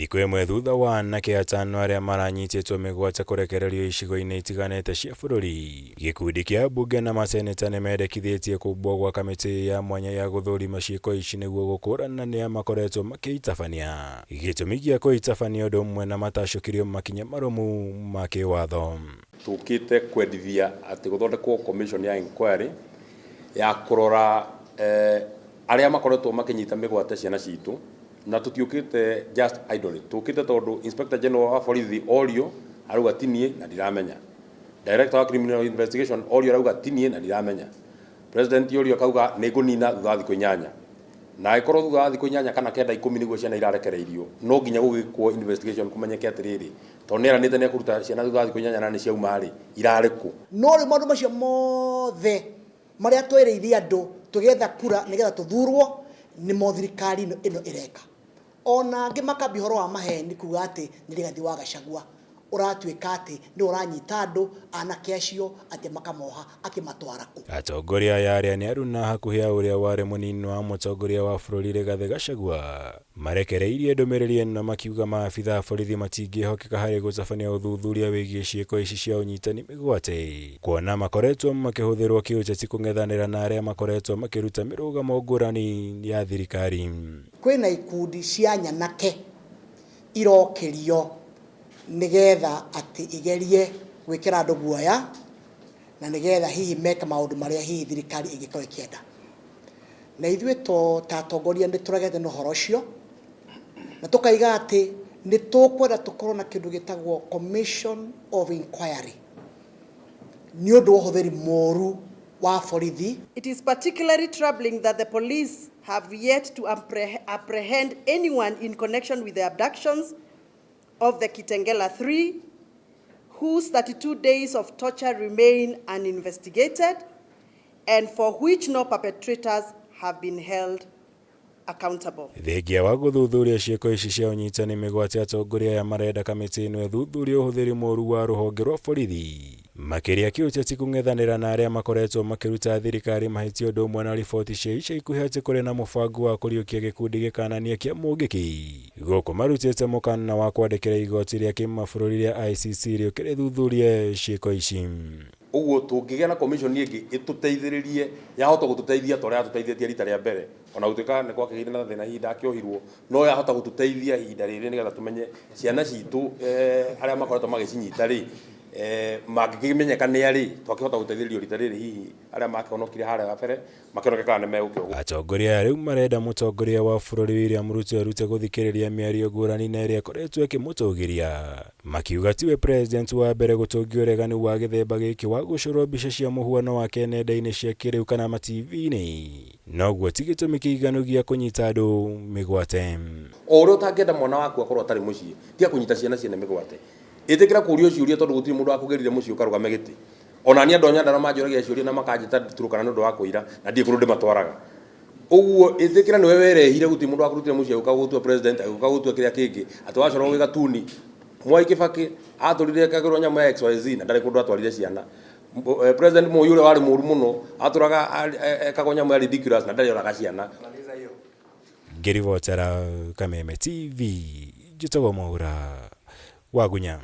Thikũ ĩmwe thutha wa anake atano arĩa maranyitĩtwo mĩgwate kũrekererio icigo-inĩ itiganĩte cia bũrũri, gĩkundi kĩa mbunge na maseneta nĩmendekithĩtie kũmbwo gwa kamĩtĩ ya mwanya ya gũthũrima ciĩko ici nĩguo gũkũrana nĩa makoretwo makĩitabania. Gĩtũmi gĩa kũitabania ũndũ ũmwe na matacũkirio makinya marũmu ma kĩwatho. Tũkĩte kwendithia atĩ gũthondekwo commission ya inquiry ya kũrora arĩa makoretwo makĩnyita mĩgwate ciana citũ, na tũtiũkĩte just idly. Tũkĩte tondũ Inspector General wa borithi Orio arauga tinie na ndiramenya, Director wa Criminal Investigation Orio arauga tinie na ndiramenya, President Orio akauga nĩngũnina thutha wa thikũ 8, na agĩkorwo thutha wa thikũ 8 kana 9 10 nĩguo ciana irarekereirio, no nginya gũgĩkwo investigation kũmenyeke atĩrĩrĩ, tondũ nĩeranĩte nĩekũruta ciana thutha wa thikũ 8 na nĩciauma-rĩ irarĩ kũ. No rĩu maũndũ macio mothe marĩa twĩrĩirie andũ tũgetha kura nĩgetha tũthurwo nĩmo thirikari ĩno ĩreka. Ona angĩ makambia ũhoro wa maheni kuga atĩ nĩ Rigathĩ wa Gachagua ũratuĩka atĩ nĩ ũranyita andũ anake acio atĩ makamoha akĩmatwara kũ. Atongoria aya arĩa nĩ aruna hakuhĩ a ũrĩa warĩ mũnini wa mũtongoria wa bũrũri Rigathĩ Gachagua marekereirie ndũmĩrĩri ĩno makiuga maabitha a borithi matingĩhokeka harĩ gũtabania ũthuthuria wĩgiĩ ciĩko ici cia ũnyitani mĩgwate, kuona makoretwo makĩhũthĩrwo kĩũteti kũng'ethanĩra na arĩa makoretwo makĩruta mĩrũgamo ngũrani ya thirikari. Kwĩna ikundi cia nyanake irokĩrio nĩgetha atĩ igerie gwĩkĩra andũ guoya na nĩgetha hihi meka maũndũ marĩa hihi thirikari ĩngĩkorwo ĩkĩenda. Na ithuĩ ta atongoria nĩ tũregete na ũhoro ũcio na tũkaiga atĩ nĩ tũkwenda tũkorwo na kĩndũ gĩtagwo Commission of Inquiry nĩ ũndũ wa ũhũthĩri mũũru wa borithi. It is particularly troubling that the police have yet to apprehend anyone in connection with the abductions of the Kitengela 3, whose 32 days of torture remain uninvestigated and for which no perpetrators have been held accountable. Thengia wa gũthuthuria ciĩko ici cia ũnyitani mĩgwate, atongoria aya marenda kamĩtĩ ĩno ĩthuthurie ũhũthĩri mũũru wa rũhonge rwa borithi makĩria kĩũteti kũng'ethanĩra na arĩa makoretwo makĩruta thirikari mahĩtia ũndũ ũmwe na riboti cia ica ikuhĩ atĩ kũrĩ na mũbango wa kũriũkia gĩkundi gĩkanania kĩa mũngĩki gũkũ marutĩte mũkana wa kwandĩkĩra igoti rĩa kĩmabũrũri rĩa ICC rĩũke rĩthuthurie ciĩko ici. Ũguo tũngĩgĩa na commission ĩngĩ ĩtũteithĩrĩrie yahota gũtũteithia tondũ yatũteithĩtie rita rĩa mbere, ona gũtuĩka nĩ gwakĩgĩire na thĩna ihinda akĩohirwo, no yahota gũtũteithia ihinda rĩrĩ nĩgetha tũmenye ciana citũ arĩa makoretwo magĩcinyita-rĩ mangĩkĩmenyeka nĩ arĩ, twakĩhota gũteithĩrĩrio rita rĩrĩ hihi arĩa makĩhonokire harĩa gabere makĩoneke kana nĩ megũkĩrwo. Atongoria rĩu marenda mũtongoria wa bũrũri William Ruto arute gũthikĩrĩria mĩario ngũrani na ĩrĩa ĩkoretwo ĩkĩmũtũgĩria, makiuga tiwe president wa mbere gũtũngia ũregani wa gĩthemba gĩkĩ wa gũcorwo mbica cia mũhuano wake nenda-inĩ cia kĩrĩu kana ma-TV-inĩ, noguo ti gĩtũmi kĩiganu gĩa kũnyita andũ mĩgwate. O ũrĩa ũtangĩenda mwana waku akorwo atarĩ mũciĩ tiga kũnyita ciana ciene mĩgwate, ĩtĩkĩra kũũrio ciũria tondũ gũtirĩ mũndũ wakũgerire mũciĩ ũkarũgama gĩtĩ. Ona niĩ andũ a Nyandarua manjũragia ciũria na makanjĩta nditũrũkana nĩ ũndũ wa kũira na ndiĩ kũndũ ndĩmatwaraga. Ũguo ĩtĩkĩra nĩwe werehire gũtirĩ mũndũ wakũrutire mũciĩ ũkagũtua president ũkagũtua kĩrĩa kĩngĩ atĩ wacorwo wĩ gatuni. Mwai Kĩbakĩ atũrire kagĩrwo nyamũ ya XYZ na ndarĩ kũndũ atwarire ciana. President Moi ũrĩa warĩ mũũru mũno atũraga ekagwo nyamũ ya ridiculous na ndarĩ oraga ciana. Ngĩribotera Kameme TV, njĩtagwo Mwaura Wagunya.